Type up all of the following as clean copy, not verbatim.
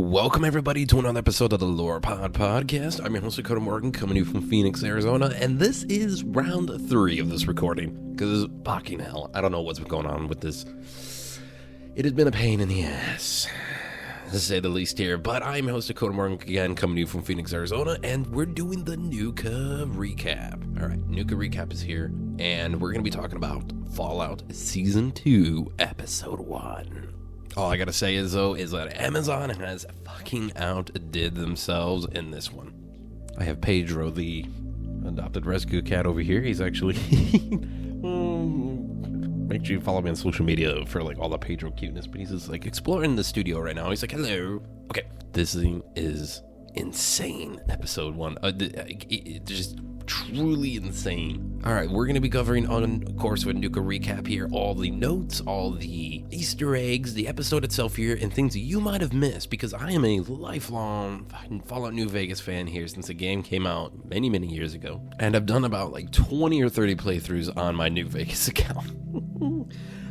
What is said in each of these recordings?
Welcome everybody to another episode of the Lore Pod Podcast. I'm your host Dakota Morgan, coming to you from Phoenix, Arizona, and this is round 3 of this recording, because fucking hell, I don't know what's been going on with this. It has been a pain in the ass, to say the least here, but I'm your host Dakota Morgan, again, coming to you from Phoenix, Arizona, and we're doing the Nuka recap. Alright, Nuka recap is here, and we're going to be talking about Fallout Season 2, Episode 1. All I gotta say is, though, is that Amazon has fucking outdid themselves in this one. I have Pedro, the adopted rescue cat, over here. He's actually... make sure you follow me on social media for, like, all the Pedro cuteness, but he's just, like, exploring the studio right now. He's like, hello. Okay, this thing is insane, Episode 1. It's just truly insane. Alright, we're going to be covering, on course, with Nuka recap here, all the notes, all the Easter eggs, the episode itself here, and things you might have missed, because I am a lifelong Fallout New Vegas fan here since the game came out many, many years ago. And I've done about like 20 or 30 playthroughs on my New Vegas account.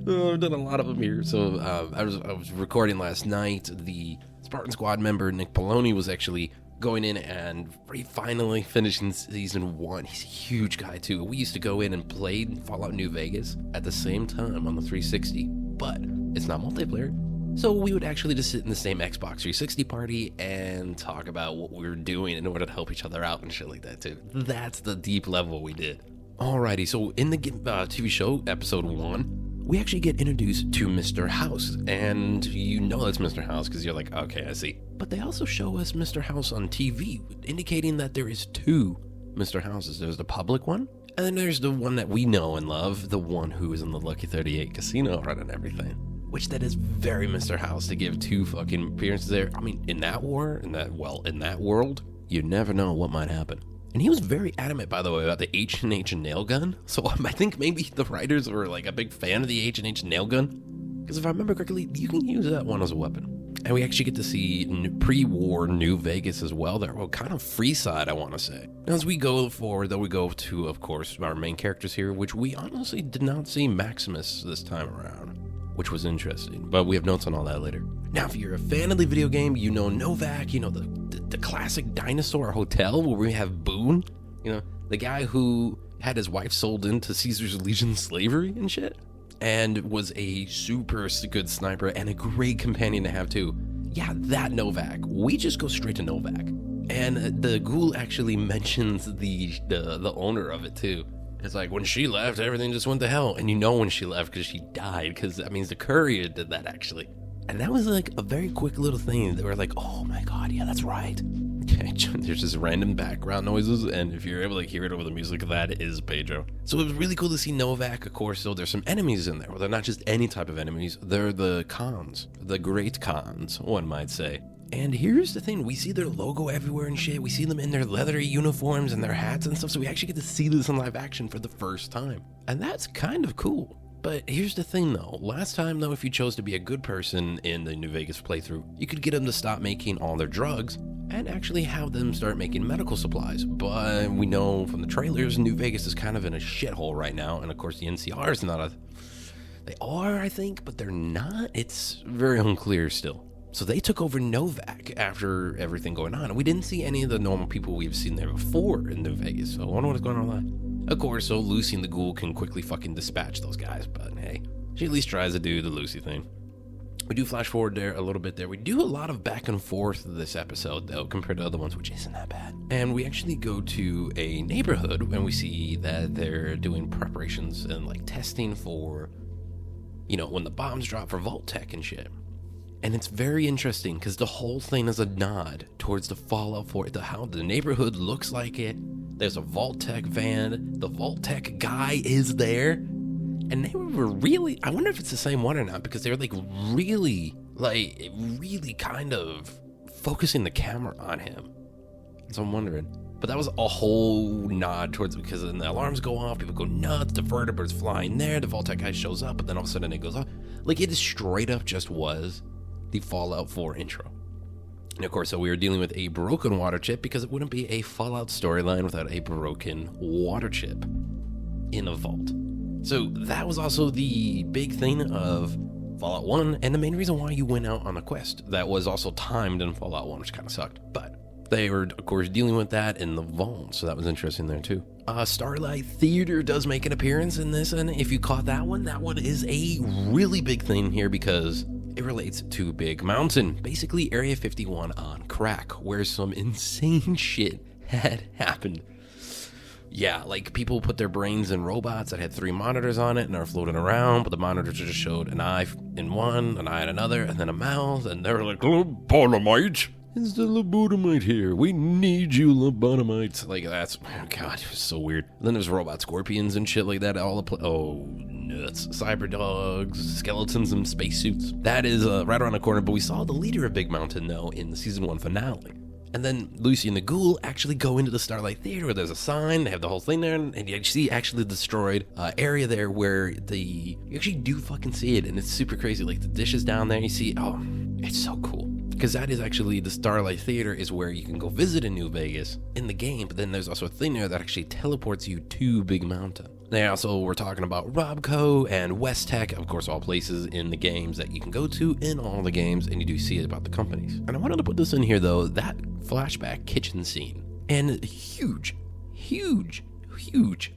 I've done a lot of them here. So I was recording last night. The Spartan Squad member, Nick Poloni, was actually going in and finally finishing Season 1. He's a huge guy, too. We used to go in and play Fallout New Vegas at the same time on the 360, but it's not multiplayer. So we would actually just sit in the same Xbox 360 party and talk about what we were doing in order to help each other out and shit like that, too. That's the deep level we did. Alrighty, so in the TV show, Episode 1, we actually get introduced to Mr. House, and you know that's Mr. House because you're like, okay, I see. But they also show us Mr. House on TV, indicating that there is 2 Mr. Houses. There's the public one, and then there's the one that we know and love, the one who is in the Lucky 38 casino running everything. Which that is very Mr. House to give 2 fucking appearances there. I mean, in that world, you never know what might happen. And he was very adamant, by the way, about the H&H nail gun. So I think maybe the writers were like a big fan of the H&H nail gun. Because if I remember correctly, you can use that one as a weapon. And we actually get to see pre-war New Vegas as well. They're kind of free side, I want to say. As we go forward, though, we go to, of course, our main characters here, which we honestly did not see Maximus this time around, which was interesting. But we have notes on all that later. Now, if you're a fan of the video game, you know Novak, you know the classic dinosaur hotel where we have Boone, you know, the guy who had his wife sold into Caesar's Legion slavery and shit, and was a super good sniper and a great companion to have too. Yeah, that Novak. We just go straight to Novak. And the ghoul actually mentions the owner of it too. It's like, when she left, everything just went to hell. And you know when she left because she died, because that means the courier did that actually. And that was like a very quick little thing that we're like, oh my god, yeah, that's right. Okay, there's just random background noises, and if you're able to hear it over the music, that is Pedro. So it was really cool to see Novak, of course. So there's some enemies in there. Well, they're not just any type of enemies. They're the cons, the great cons, one might say. And here's the thing, we see their logo everywhere and shit. We see them in their leathery uniforms and their hats and stuff, so we actually get to see this in live action for the first time. And that's kind of cool. But here's the thing, though. Last time, though, if you chose to be a good person in the New Vegas playthrough, you could get them to stop making all their drugs and actually have them start making medical supplies. But we know from the trailers, New Vegas is kind of in a shithole right now. And, of course, the NCR is not a... They are, I think, but they're not. It's very unclear still. So they took over Novak after everything going on. And we didn't see any of the normal people we've seen there before in New Vegas. So I wonder what's going on with that. Of course, so Lucy and the Ghoul can quickly fucking dispatch those guys, but hey, she at least tries to do the Lucy thing. We do flash forward there a little bit there. We do a lot of back and forth this episode, though, compared to other ones, which isn't that bad. And we actually go to a neighborhood and we see that they're doing preparations and like testing for, you know, when the bombs drop for Vault Tech and shit. And it's very interesting because the whole thing is a nod towards the Fallout 4, how the neighborhood looks like it. There's a Vault Tech van. The Vault Tech guy is there. And they were really, I wonder if it's the same one or not, because they were really kind of focusing the camera on him. So I'm wondering. But that was a whole nod towards, because then the alarms go off, people go nuts, the vertebrates flying there, the Vault Tech guy shows up, but then all of a sudden it goes off. Like, it straight up just was the Fallout 4 intro. And of course, so we were dealing with a broken water chip, because it wouldn't be a Fallout storyline without a broken water chip in a vault. So that was also the big thing of Fallout 1, and the main reason why you went out on a quest that was also timed in Fallout 1, which kind of sucked. But they were, of course, dealing with that in the vault, so that was interesting there too. Starlight Theater does make an appearance in this, and if you caught that one is a really big thing here because it relates to Big Mountain, basically Area 51 on crack, where some insane shit had happened. Yeah, like people put their brains in robots that had 3 monitors on it and are floating around, but the monitors just showed an eye in one, an eye in another, and then a mouth, and they were like, lobotomite, it's the lobotomite here. We need you, lobotomites. Like, that's, oh God, it was so weird. And then there's robot scorpions and shit like that. Oh, nuts. Cyber dogs, skeletons, and spacesuits. That is right around the corner, but we saw the leader of Big Mountain, though, in the season 1 finale. And then Lucy and the Ghoul actually go into the Starlight Theater where there's a sign, they have the whole thing there, and you see actually the destroyed area there where you actually do fucking see it, and it's super crazy. Like the dishes down there, you see, oh, it's so cool. Because that is actually the Starlight Theater is where you can go visit in New Vegas in the game, but then there's also a thing there that actually teleports you to Big Mountain. They also were talking about Robco and West Tech, of course, all places in the games that you can go to in all the games, and you do see it about the companies. And I wanted to put this in here, though, that flashback kitchen scene. And huge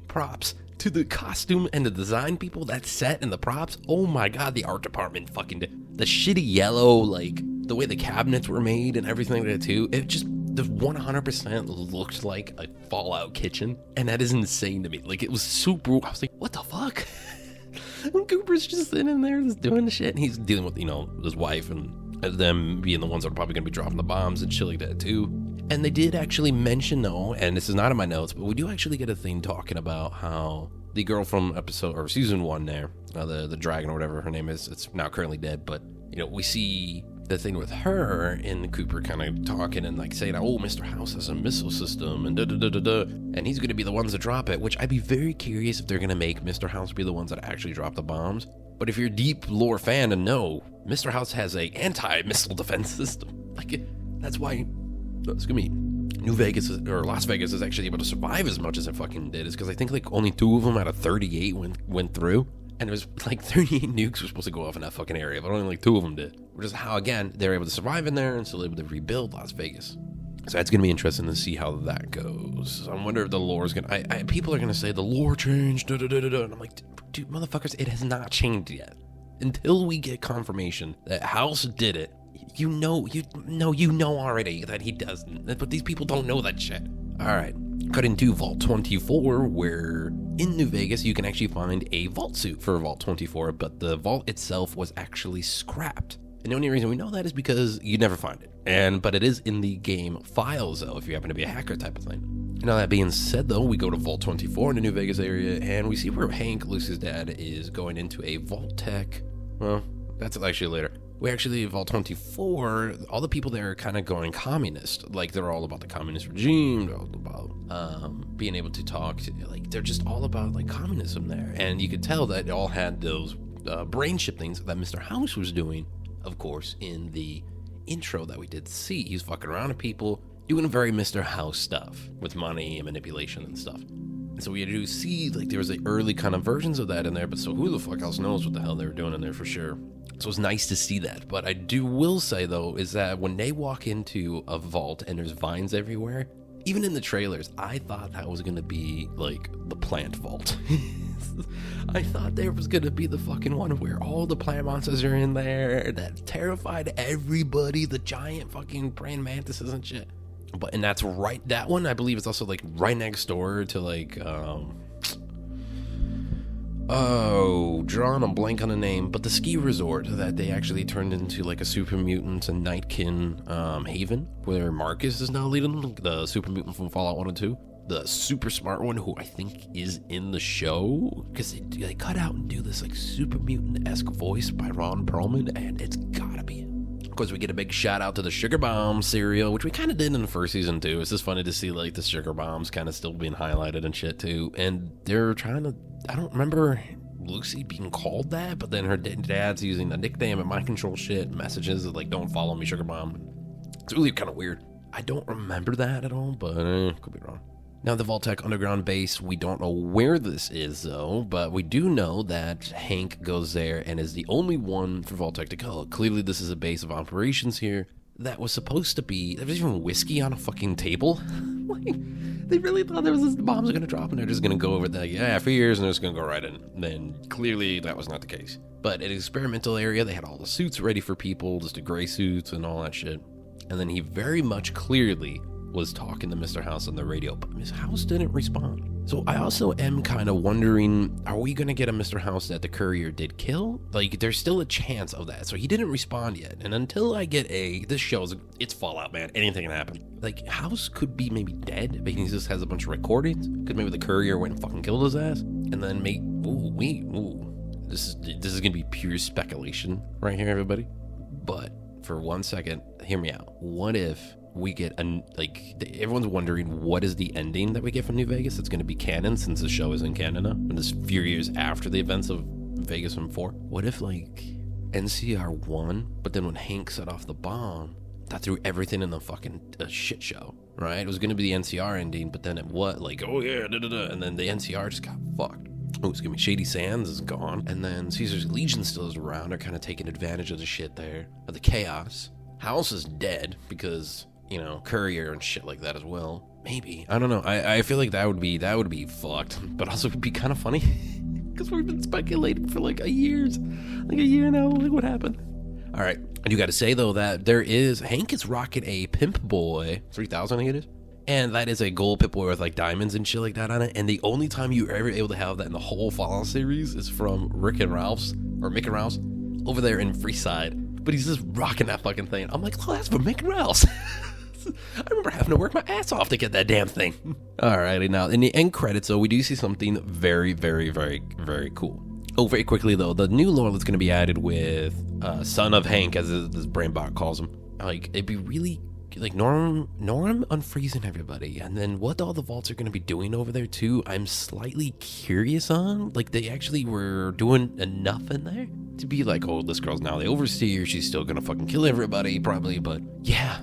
props to the costume and the design people, that set and the props. Oh my God, the art department fucking did. The shitty yellow, like, the way the cabinets were made and everything like that, too. It just... the 100% looked like a Fallout kitchen, and that is insane to me. Like, it was super, I was like, what the fuck? And Cooper's just sitting there just doing the shit, and he's dealing with, his wife and them being the ones that are probably going to be dropping the bombs and shit like that too. And they did actually mention, though, and this is not in my notes, but we do actually get a thing talking about how the girl from season 1 there, the dragon or whatever her name is, it's now currently dead, but, we see the thing with her and Cooper kind of talking and like saying, oh, Mr. House has a missile system and and he's going to be the ones that drop it, which I'd be very curious if they're going to make Mr. House be the ones that actually drop the bombs. But if you're a deep lore fan and know, Mr. House has a anti-missile defense system. Like, that's why, it's going to be New Vegas or Las Vegas is actually able to survive as much as it fucking did, is because I think like only 2 of them out of 38 went through. And it was like 38 nukes were supposed to go off in that fucking area, but only like 2 of them did. Which is how, again, they were able to survive in there and still able to rebuild Las Vegas. So that's going to be interesting to see how that goes. I wonder if the lore is going to... people are going to say the lore changed, And I'm like, dude, motherfuckers, it has not changed yet. Until we get confirmation that House did it, you know already that he doesn't. But these people don't know that shit. All right. Cut into Vault 24, where in New Vegas you can actually find a vault suit for Vault 24, but the vault itself was actually scrapped. And the only reason we know that is because you never find it. But it is in the game files, though, if you happen to be a hacker type of thing. Now, that being said, though, we go to Vault 24 in the New Vegas area, and we see where Hank, Lucy's dad, is going into a Vault Tech. Well, that's actually later. We actually, Vault 24, all the people there are kind of going communist. Like, they're all about the communist regime, they're all about being able to talk to, like, they're just all about, like, communism there. And you could tell that it all had those brain chip things that Mr. House was doing, of course, in the intro that we did see. He's fucking around with people, doing very Mr. House stuff with money and manipulation and stuff. And so we do see, like, there was the early kind of versions of that in there, but so who the fuck else knows what the hell they were doing in there for sure. So it's nice to see that. But I will say, though, is that when they walk into a vault and there's vines everywhere, even in the trailers, I thought that was going to be, like, the plant vault. I thought there was going to be the fucking one where all the plant monsters are in there that terrified everybody, the giant fucking praying mantises and shit. And that's right, that one, I believe, is also, like, right next door to, like, drawing a blank on the name, but the ski resort that they actually turned into, like, a super mutant and Nightkin haven, where Marcus is now leading them, the super mutant from Fallout 1 and 2. The super smart one, who I think is in the show, because they cut out and do this, like, super mutant-esque voice by Ron Perlman, and it's gotta be it. Of course, we get a big shout out to the Sugar Bomb cereal, which we kind of did in the first season too. It's just funny to see, like, the Sugar Bombs kind of still being highlighted and shit too. And they're trying to, I don't remember Lucy being called that, but then her dad's using the nickname and mind control shit, messages like, don't follow me, Sugar Bomb. It's really kind of weird. I don't remember that at all, but could be wrong. Now, the Vault-Tec underground base, we don't know where this is, though, but we do know that Hank goes there and is the only one for Vault-Tec to go. Clearly, this is a base of operations here that was supposed to be... There was even whiskey on a fucking table. Like, they really thought there was this, bombs are going to drop and they're just going to go over there, yeah, for years, and they're just going to go right in. And then, clearly, that was not the case. But an experimental area, they had all the suits ready for people, just the gray suits and all that shit. And then he very much clearly was talking to Mr. House on the radio, but Mr. House didn't respond. So I also am kind of wondering, are we going to get a Mr. House that the courier did kill? Like, there's still a chance of that. So he didn't respond yet. And until I get this shows, it's Fallout, man. Anything can happen. Like, House could be maybe dead, but he just has a bunch of recordings. Because maybe the courier went and fucking killed his ass. And then this is going to be pure speculation right here, everybody. But for 1 second, hear me out. What if we get everyone's wondering what is the ending that we get from New Vegas? It's going to be canon since the show is in Canada and this few years after the events of Vegas from 4. What if like NCR won, but then when Hank set off the bomb, that threw everything in the fucking shit show, right? It was going to be the NCR ending, but then it what? Like, oh yeah, and then the NCR just got fucked. Oh, excuse me, Shady Sands is gone, and then Caesar's Legion still is around. They're kind of taking advantage of the shit there, of the chaos. House is dead because, you know, courier and shit like that as well. Maybe, I don't know. I feel like that would be fucked, but also it'd be kind of funny because we've been speculating for like a year now. Like, what happened? All right, I do got to say though that Hank is rocking a Pimp Boy 3000, I think it is. And that is a gold Pip-Boy with like diamonds and shit like that on it. And the only time you're ever able to have that in the whole Fallout series is from Mick and Ralph's over there in Freeside. But he's just rocking that fucking thing. I'm like, oh, that's for Mick and Ralph's. I remember having to work my ass off to get that damn thing. Alrighty, now in the end credits though, we do see something very, very, very, very cool. Oh, very quickly though, the new lore that's going to be added with Son of Hank, as this brainbot calls him. Like, it'd be really... Like Norm unfreezing everybody, and then what all the vaults are going to be doing over there too, I'm slightly curious on. Like, they actually were doing enough in there to be like, oh, this girl's now the overseer, she's still gonna fucking kill everybody probably, but yeah,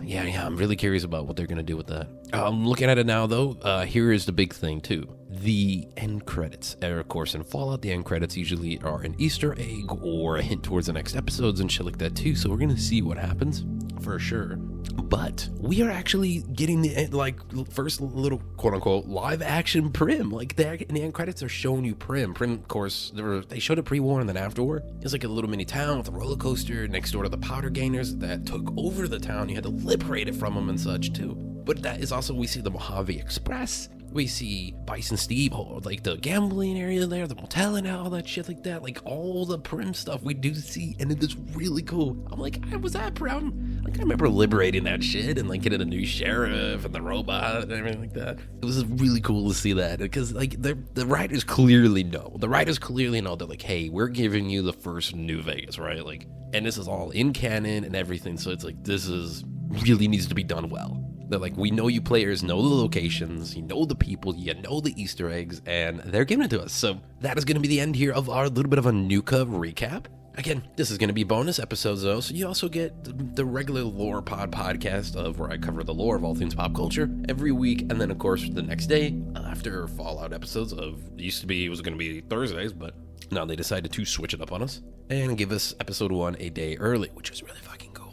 I'm really curious about what they're gonna do with that. I'm looking at it now though. Here is the big thing too. The end credits. Of course, in Fallout, the end credits usually are an Easter egg or a hint towards the next episodes and shit like that too, so we're gonna see what happens for sure. But we are actually getting the first little quote-unquote live action Prim. Like, in the end credits are showing you Prim. Prim, of course, they showed it pre-war and then after-war. It's like a little mini town with a roller coaster next door to the powder gainers that took over the town. You had to liberate it from them and such too. But that is also, we see the Mojave Express. We see Bison Steve, like the gambling area there, the motel and all that shit like that. Like, all the Prim stuff we do see, and it is really cool. I'm like, I was that proud. Like, I remember liberating that shit and like getting a new sheriff and the robot and everything like that. It was really cool to see that because like the writers clearly know. The writers clearly know. They're like, hey, we're giving you the first New Vegas, right? Like, and this is all in canon and everything. So it's like, this is really needs to be done well. They're like, we know you players know the locations, you know the people, you know the Easter eggs, and they're giving it to us. So that is going to be the end here of our little bit of a Nuka recap. Again, this is going to be bonus episodes, though, so you also get the regular Lore podcast of where I cover the lore of all things pop culture every week, and then, of course, the next day, after Fallout episodes of, it was going to be Thursdays, but now they decided to switch it up on us and give us episode 1 a day early, which was really fucking cool.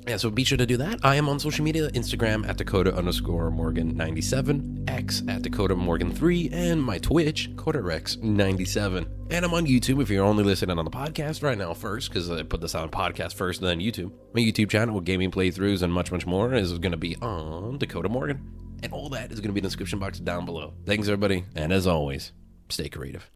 Yeah, so be sure to do that. I am on social media, Instagram at Dakota_Morgan97, X at DakotaMorgan3, and my Twitch, CodaRex97. And I'm on YouTube if you're only listening on the podcast right now first, because I put this on podcast first and then YouTube. My YouTube channel with gaming playthroughs and much, much more is going to be on Dakota Morgan. And all that is going to be in the description box down below. Thanks, everybody. And as always, stay creative.